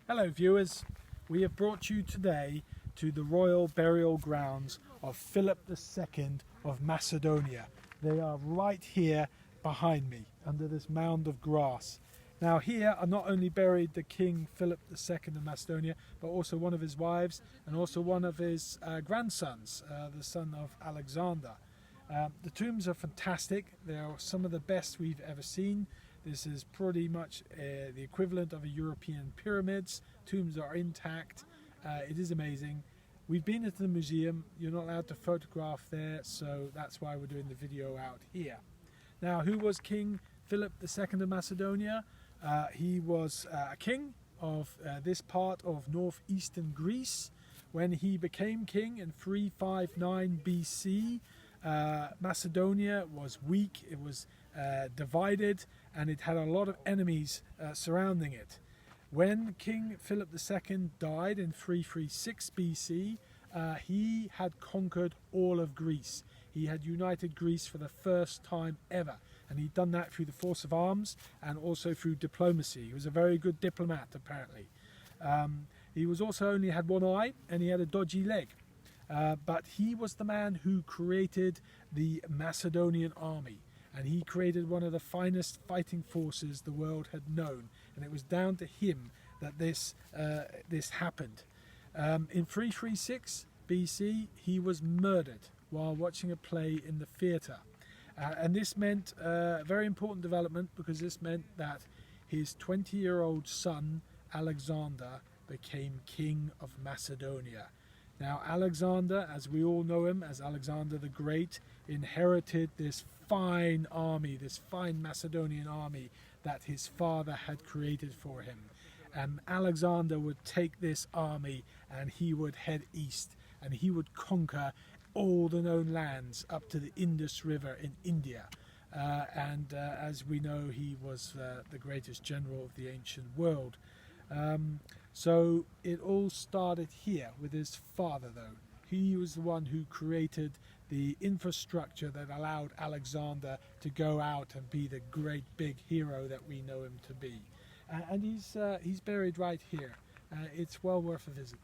Hello viewers, we have brought you today to the royal burial grounds of Philip II of Macedonia. They are right here behind me under this mound of grass. Now here are not only buried the King Philip II of Macedonia, but also one of his wives and also one of his grandsons, the son of Alexander. The tombs are fantastic. They are some of the best we've ever seen. This is pretty much the equivalent of a European pyramids. Tombs are intact. It is amazing. We've been into the museum. You're not allowed to photograph there, so that's why we're doing the video out here. Now, who was King Philip II of Macedonia? He was a king of this part of northeastern Greece. When he became king in 359 BC, Macedonia was weak, it was divided, and it had a lot of enemies surrounding it. When King Philip II died in 336 BC, he had conquered all of Greece. He had united Greece for the first time ever, and he'd done that through the force of arms and also through diplomacy. He was a very good diplomat, apparently. He was also only had one eye, and he had a dodgy leg. But he was the man who created the Macedonian army, and he created one of the finest fighting forces the world had known, and it was down to him that this happened. In 336 BC, he was murdered while watching a play in the theatre, and this meant a very important development, because this meant that his 20-year-old son Alexander became king of Macedonia. Now Alexander, as we all know him as Alexander the Great, inherited this fine army, this fine Macedonian army that his father had created for him. And Alexander would take this army and he would head east, and he would conquer all the known lands up to the Indus River in India. As we know, he was the greatest general of the ancient world. So it all started here with his father, though. He was the one who created the infrastructure that allowed Alexander to go out and be the great big hero that we know him to be. And he's buried right here. It's well worth a visit.